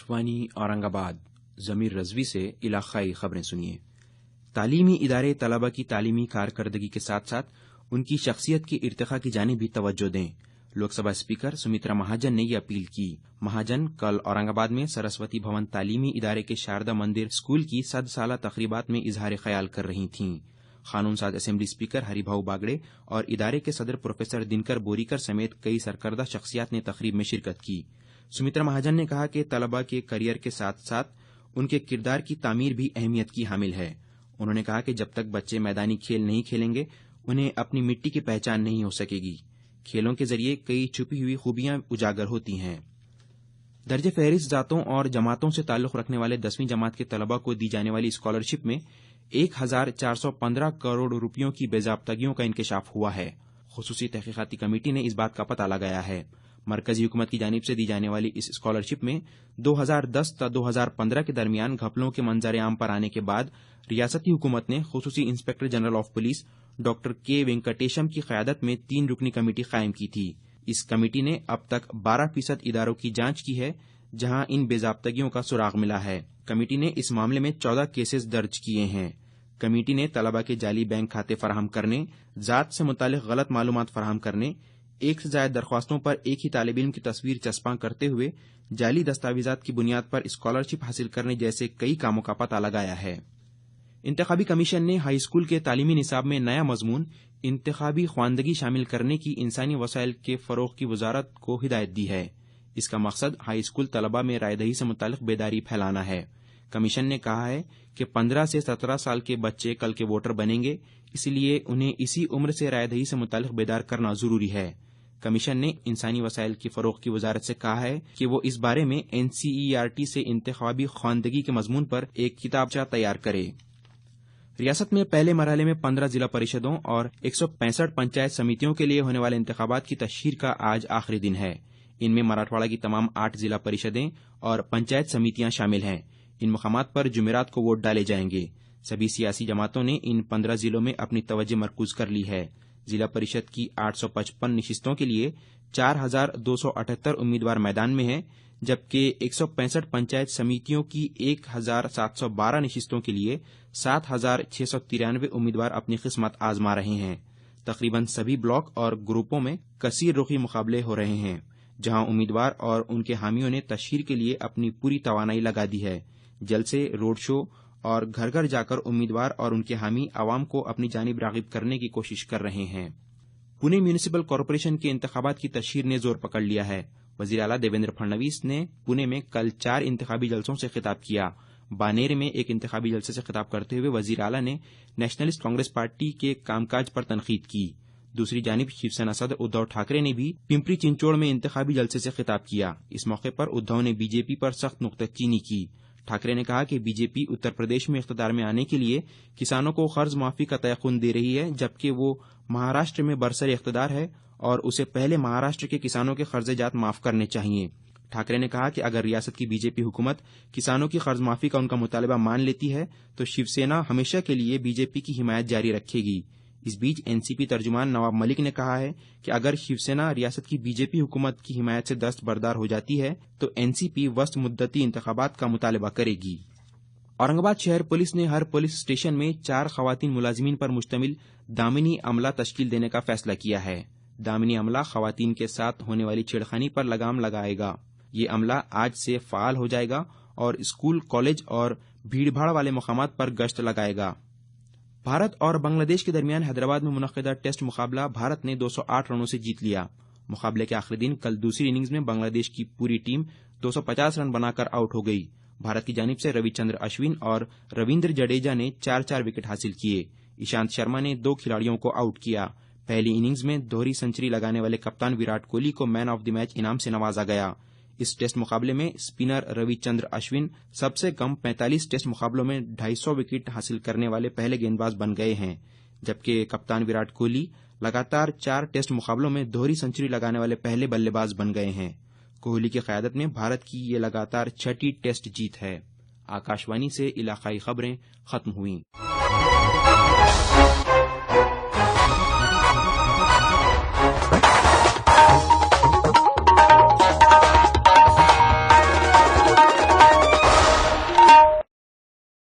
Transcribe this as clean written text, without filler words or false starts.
आकाशवाणी औरंगाबाद ज़मीर रज़वी से इलाक़ाई खबरें सुनिए। तालीमी इदारे तलबा की तालीमी कारकर्दगी के साथ साथ उनकी शख्सियत की इर्तिक़ा की जानिब भी तवज्जो दें। लोकसभा स्पीकर सुमित्रा महाजन ने यह अपील की। महाजन कल औरंगाबाद में सरस्वती भवन तालीमी इदारे के शारदा मंदिर स्कूल की 100 साला तक़रीबात में इजहार ख्याल कर रही थीं। कानून साज असेंबली स्पीकर हरिभाऊ बागड़े और इदारे के सदर प्रोफेसर दिनकर बोरीकर समेत कई सरकर्दा शख्सियात ने तकरीब में शिरकत की। सुमित्रा महाजन ने कहा कि तलबा के करियर के साथ साथ उनके किरदार की तामीर भी अहमियत की हामिल है। उन्होंने कहा कि जब तक बच्चे मैदानी खेल नहीं खेलेंगे उन्हें अपनी मिट्टी की पहचान नहीं हो सकेगी। खेलों के जरिए कई छुपी हुई खूबियां उजागर होती हैं। दर्जे फहरिस्त जातों और जमातों से ताल्लुक रखने वाले 10वीं जमात के तलबा को दी जाने वाली स्कॉलरशिप में 1415 करोड़ रुपयों की बेजाब्तगियों का इंकशाफ हुआ है। खुसूसी तहकीकाती कमेटी ने इस बात का पता लगाया है। मरकजी हुकूमत की जानिब से दी जाने वाली इस स्कॉलरशिप में 2010 ता 2015 के दरमियान घपलों के मंजर आम पर आने के बाद रियासती हुकूमत ने खुसूसी inspector general of police doctor K Venkatesham की क़यादत में 3 रुकनी कमेटी कायम की थी। इस कमेटी ने अब तक 12% इदारों की जांच की है जहां इन बेजाब्तगियों का सुराग मिला है। कमेटी ने इस मामले में 14 केसेस दर्ज किए हैं। कमेटी ने तलबा के जाली बैंक खाते फराहम करने, जात से मुतालिक गलत मालूमात फराहम करने, एक से ज्यादा दरख्वास्तों पर एक ही तालिब इल्म की तस्वीर चस्पा करते हुए जाली दस्तावेजात की बुनियाद पर स्कॉलरशिप हासिल करने जैसे कई कामों का पता लगाया है। इंतखाबी कमीशन ने हाई स्कूल के तालीमी निसाब में नया मजमून इंतखाबी ख्वानदगी शामिल करने की इंसानी वसाइल के फरोग की वजारत को हिदायत दी है। इसका मकसद हाई स्कूल तलबा में रायदही से मुतालिक बेदारी फैलाना है। कमीशन ने कहा है कि 15 से 17 साल के बच्चे कल के वोटर बनेंगे, इसलिए उन्हें इसी उम्र से रायदही से मुतालिक बेदार करना जरूरी है। कमीशन ने इंसानी वसाइल की फरोग की वजारत से कहा है कि वो इस बारे में NCERT से इंतखाबी ख्वानदगी के मजमून पर एक किताबचा तैयार करे। रियासत में पहले मरहले में 15 जिला परिषदों और 165 पंचायत समितियों के लिए होने वाले इंतखाबात की तशहीर का आज आखिरी दिन है। इनमें मराठवाड़ा की तमाम 8 जिला परिषदें और पंचायत समितियां शामिल हैं। इन मुकामात पर जुमेरात को वोट डाले जाएंगे। सभी सियासी जमातों ने इन 15 जिलों में अपनी तवज्जो मरकूज कर ली है। जिला परिषद की 855 नशिस्तों के लिए 4278 उम्मीदवार मैदान में हैं, जबकि 165 पंचायत समितियों की 1712 नशिस्तों के लिए 7693 उम्मीदवार अपनी किस्मत आजमा रहे हैं। तकरीबन सभी ब्लॉक और ग्रुपों में कसीर रुखी मुकाबले हो रहे हैं, जहां उम्मीदवार और उनके हामियों ने तशहीर के लिए अपनी पूरी तवानाई लगा दी है। जल्द से रोड शो और घर घर जाकर उम्मीदवार और उनके हामी आवाम को अपनी जानिब रागिब करने की कोशिश कर रहे हैं। पुणे म्यूनिसिपल कॉरपोरेशन के इंतखाबात की तशहीर ने जोर पकड़ लिया है। वजीर आला देवेंद्र फडणवीस ने पुणे में कल 4 इंतखाबी जलसों से खिताब किया। बानेर में एक इंतखाबी जलसे से खिताब करते हुए वजीर आला ने नेशनलिस्ट कांग्रेस पार्टी के कामकाज पर तनकीद की। दूसरी जानिब शिवसेना सदर उद्धव ठाकरे ने भी पिंपरी चिंचोड़ में इंतखाबी जलसे से खिताब किया। इस मौके पर उद्धव ने बीजेपी पर सख्त नुक्ताचीनी की। ठाकरे ने कहा कि बीजेपी उत्तर प्रदेश में इख्तिदार में आने के लिए किसानों को कर्ज माफी का तयक़ुन दे रही है, जबकि वो महाराष्ट्र में बरसरे इख्तिदार है और उसे पहले महाराष्ट्र के किसानों के कर्जेजात माफ करने चाहिए। ठाकरे ने कहा कि अगर रियासत की बीजेपी हुकूमत किसानों की कर्ज माफी का उनका मुतालबा मान लेती है तो शिवसेना हमेशा के लिए बीजेपी की हिमायत जारी रखेगी। इस बीच एनसीपी तर्जुमान नवाब मलिक ने कहा है कि अगर शिवसेना रियासत की बीजेपी हुकूमत की हिमायत से दस्तबरदार हो जाती है तो एनसीपी वस्त मुद्दती इंतखाबात का मुतालबा करेगी। औरंगाबाद शहर पुलिस ने हर पुलिस स्टेशन में 4 खवातीन मुलाजिमीन पर मुश्तमिल दामिनी अमला तश्कील देने का फैसला किया है। दामिनी अमला खवातीन के साथ होने वाली छेड़खानी पर लगाम लगाएगा। ये अमला आज से फाल हो जाएगा और स्कूल, कॉलेज और भीड़भाड़ वाले मकामात पर गश्त लगाएगा। भारत और बांग्लादेश के दरमियान हैदराबाद में मुनक्किदा टेस्ट मुकाबला भारत ने 208 रनों से जीत लिया। मुकाबले के आखिरी दिन कल दूसरी इनिंग्स में बांग्लादेश की पूरी टीम 250 रन बनाकर आउट हो गई। भारत की जानिब से रविचंद्र अश्विन और रविंद्र जडेजा ने 4-4 विकेट हासिल किए। ईशांत शर्मा ने 2 खिलाड़ियों को आउट किया। पहली इनिंग्स में दोहरी सेंचुरी लगाने वाले कप्तान विराट कोहली को मैन ऑफ द मैच इनाम से नवाजा गया। इस टेस्ट मुकाबले में स्पिनर रविचंद्र अश्विन सबसे कम 45 टेस्ट मुकाबलों में 250 विकेट हासिल करने वाले पहले गेंदबाज बन गए हैं, जबकि कप्तान विराट कोहली लगातार 4 टेस्ट मुकाबलों में दोहरी सेंचुरी लगाने वाले पहले बल्लेबाज बन गए हैं। कोहली की क़यादत में भारत की ये लगातार 6ठी टेस्ट जीत है। आकाशवाणी से इलाकाई खबरें खत्म हुई।